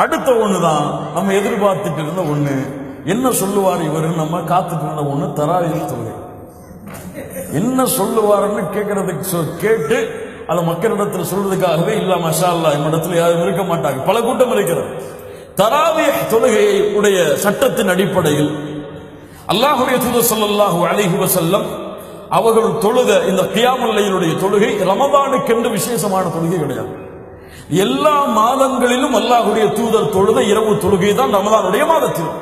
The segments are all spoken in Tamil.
அடுத்த ஒண்ணுதான் நம்ம எதிர்பார்த்துட்டு இருந்த ஒண்ணு. என்ன சொல்லுவார் இவர் நம்ம காத்துட்டு இருந்த ஒண்ணு தராவீஹ் தொழுகை. என்ன சொல்லுவாருன்னு கேட்கறதுக்கு கேட்டு அதை மக்களிடத்தில் சொல்றதுக்காகவே இல்ல மாஷா அல்லாஹ் என்னிடத்தில் யாரும் இருக்க மாட்டாங்க, பல கூட்டம் இருக்கிறது. தராவீஹ் தொழுகையை உடைய சட்டத்தின் அடிப்படையில் அல்லாஹ்வுடைய தூதர் ஸல்லல்லாஹு அலைஹி வஸல்லம் அவர்கள் தொழுத இந்த கியாமுல் லைலுடைய தொழுகை ரமதானுக்கு என்று விசேஷமான தொழுகை கிடையாது. எல்லா மாதங்களிலும் அல்லாஹ்வுடைய தூதர் தொழுத இரவு தொழுகை தான் ரமதானுடைய மாதத்தில்.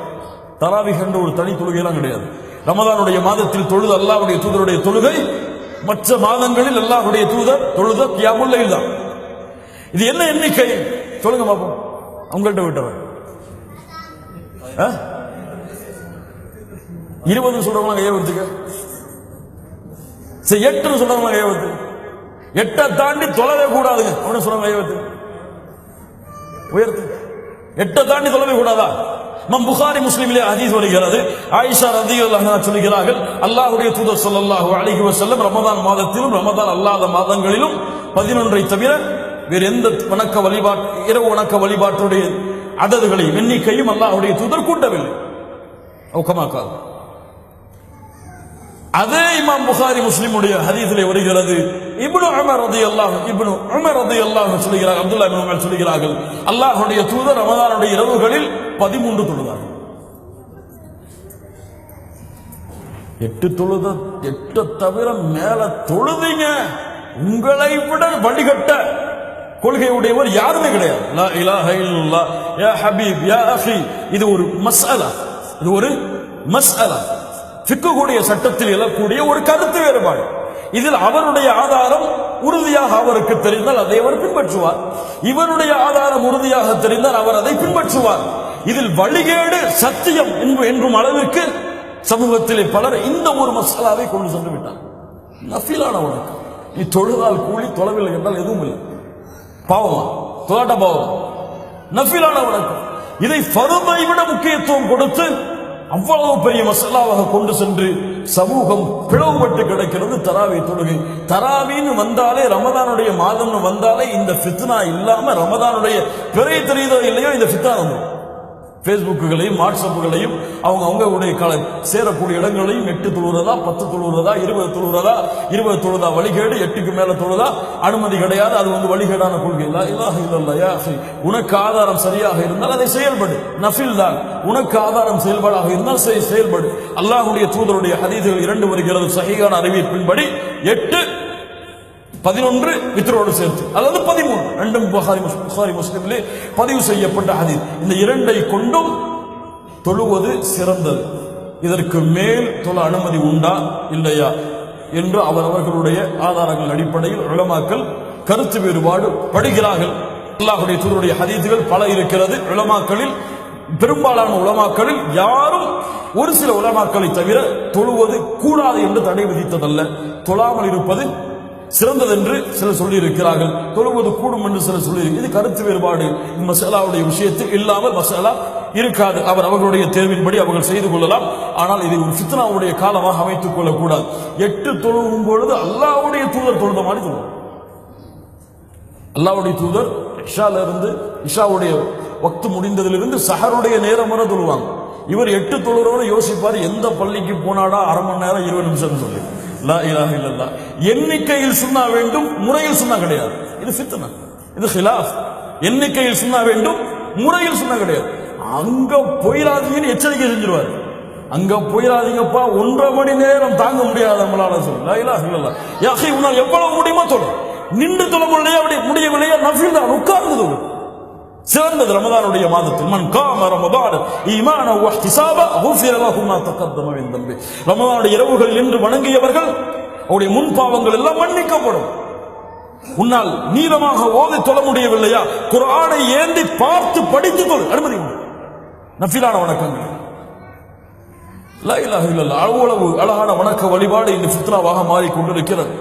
தராவீஹ் என்ற ஒரு தனி தொழுகையெல்லாம் கிடையாது. ரமதானுடைய மாதத்தில் தொழுத அல்லாஹ்வுடைய தூதருடைய தொழுகை மற்ற மாதங்களில் அல்லாஹ்வுடைய தூதர் தொழுத கியாமுல் லைல் தான். இது என்ன எண்ணிக்கை சொல்லுங்க பாப்போம். உங்கள்கிட்ட விட்டவன் 20 சொல்றவங்க கையை வச்சுக்க, 8 சொல்றவங்க கையை வச்சு, 8 தாண்டி தொலைவே கூடாதுங்க அப்படின்னு சொல்றவங்க கையை வச்சு உயர்த்து. 8 தாண்டி தொலைவே கூடாதா? புகாரி முஸ்லிமிலே ஹதீஸ் வருகிறது. ஆயிஷா ரலியல்லாஹு அன்ஹா சொல்கிறார்கள், அல்லாஹ்வுடைய தூதர் ஸல்லல்லாஹு அலைஹி வஸல்லம் ரமதான் மாதத்திலும் ரமதான் அல்லாத மாதங்களிலும் 11 தவிர வேறு எந்த வணக்க வழிபாட்டு இரவு வணக்க வழிபாட்டுடைய அததுகளை எண்ணிக்கையும் அல்லாஹ்வுடைய தூதர் கூட்டவில்லை. அதே இமாம் புகாரி முஸ்லிமுடைய ஹதீஸிலே வருகிறது. இப்னு உமர் ரலியல்லாஹு சொல்கிறார், அப்துல்லாஹ் இப்னு உமர் சொல்கிறார்கள், அல்லாஹ்வுடைய தூதர் ரமதானுடைய இரவுகளில் 13 தொழுதார்கள். 8 தொழுத 8 தவிர மேல தொழுதீங்க, உங்களை விட வழிகட்ட கொள்கை உடையவர் யாருமே கிடையாது. லா இலாஹ இல்லல்லாஹ் யா ஹபீப் யா அஹி. இது ஒரு மஸ்அலா, இது ஒரு மஸ்அலா, ஃபிக்ஹுடைய சட்டத்தில் எழக்கூடிய ஒரு கருத்து வேறுபாடு. இதில் அவருடைய ஆதாரம் உறுதியாக அவருக்கு தெரிந்தால் அதை அவர் பின்பற்றுவார், இவருடைய ஆதாரம் உறுதியாக தெரிந்தால் அவர் அதை பின்பற்றுவார். இதில் வழிகேடு சத்தியம் என்றும் அளவிற்கு சமூகத்திலே பலர் இந்த ஒரு மசாலாவை கொண்டு சென்று விட்டார். நஃபிலான வணக்கம், நீ தொழுதால் கூலி, தொழவில்லை என்றால் எதுவும் இல்லை, பாவமா தொழாட்ட பாவம். நஃபிலான வணக்கம் இதை ஃபர்தை விட முக்கியத்துவம் கொடுத்து அவ்வளவு பெரிய மசாலாவாக கொண்டு சென்று சமூகம் பிளவுபட்டு கிடக்கிறது. தராவீஹ் தொழுகை, தராவீன்னு வந்தாலே ரமதானுடைய மாதம்னு வந்தாலே இந்த ஃபித்னா இல்லாம ரமதானுடைய பிறை தெரியுதோ இல்லையோ இந்த ஃபித்னா வந்துடும். பேஸ்புக்குகளையும் வாட்ஸ்அப்புகளையும் அவங்க சேரக்கூடிய இடங்களையும் 8 தொழுறதா 10 தொழுறதா 20 தொழுறதா 20 தொழுதா வழிகேடு, 8க்கு மேல தொழுதா அனுமதி கிடையாது, அது வழிகேடான கொள்கை. லா இலாஹ இல்லல்லாஹ் யா அஹி. உனக்கு ஆதாரம் சரியாக இருந்தால் அதை செயல்படு, நஃபில் தான். உனக்கு ஆதாரம் செயல்பாடாக இருந்தால் செயல்படு. அல்லாஹ்வுடைய தூதருடைய ஹதீஸ்கள் 2 வருகிறது சஹீஹான அறிவிப்பின்படி. 8 11 வித்ரோடு சேர்த்து, அதாவது 13, ரெண்டும் புகாரி முஸ்லிமிலே பதிவு செய்யப்பட்ட ஹதீஸ். இந்த 2ஐ கொண்டும் தொழுவது சிறந்தது. இதற்கு மேல் தொழ அனுமதி உண்டா இல்லையா என்று அவர்களுடைய ஆதாரங்கள் அடிப்படையில் உலமாக்கள் கருத்து வேறுபாடு படுகிறார்கள். அல்லாஹ்வுடைய தூதருடைய ஹதீஸ்கள் பல இருக்கிறது. உலமாக்களில் பெரும்பாலான உலமாக்களில் யாரும் ஒரு சில உலமாக்களை தவிர தொழுவது கூடாது என்று தடை விதித்ததல்ல, தொழாமல் இருப்பது சிறந்தது என்று சிலர் சொல்லி இருக்கிறார்கள், தொழுவது கூடும் என்று சிலர் சொல்லி. இது கருத்து வேறுபாடு மசாலாவுடைய விஷயத்தில் இல்லாமல் மசாலா இருக்காது. அவர்களுடைய தேர்வின்படி அவர்கள் செய்து கொள்ளலாம். ஆனால் இது ஒரு ஃபித்னாவுடைய காலமாக அமைத்துக் கொள்ளக்கூடாது. 8 தொழுவும் பொழுது அல்லாஹ்வுடைய தூதர் தொழுத மாதிரி தொழுவோம். அல்லாஹ்வுடைய தூதர் இஷால இருந்து இஷாவுடைய வக்து முடிந்ததிலிருந்து சஹருடைய நேரம் வரை தொழுவாங்க. இவர் 8 தொழுறவரை யோசிப்பார், எந்த பள்ளிக்கு போனாடா அரை மணி நேரம் 20 நிமிஷம் சொல்லி. லா இலாஹ இல்லல்லாஹ். எண்ணிக்கையில் சுன்னா வேண்டும், முறையில் சுன்னா கிடையாது. இது ஃபித்னா, இது ஹிலாஃப். எண்ணிக்கையில் சுன்னா வேண்டும், முறையில் சுன்னா கிடையாது. அங்க போயிடாதீங்கன்னு எச்சரிக்கை செஞ்சிருவார். அங்க போயிடாதீங்கப்பா, 1.5 மணி நேரம் தாங்க முடியாது நம்மளால சொல்ல. லா இலாஹ இல்லல்லாஹ். யா அஹி, உன்னால் எவ்வளவு முடியுமோ தொழு. நின்று தொழ முடியவில்லையா நஃபில் தான், உட்கார்ந்து தொழு. சிறந்தது ரமதானுடைய மாதத்தில் மன் காம ரமதான் ஈமானன் வ இஹ்திசாபா குஃபிர லஹு மா தகத்தம மின் தம்பி. ரமதானுடைய இரவுகளில் நின்று வணங்கியவர்கள் அவருடைய முன் பாவங்கள் எல்லாம் மன்னிக்கப்படும். உன்னால் நீளமாக ஓதி தொழ முடியவில்லையா, குர்ஆனை ஏந்தி பார்த்து படித்து தொழு, அனுமதி உண்டு. நஃபிலான வணக்கங்கள். லா இலாஹ இல்லல்லாஹ். அவ்வளவு அழகான வணக்க வழிபாடு இந்த ஃபித்னாவாக மாறிக்கொண்டிருக்கிறது.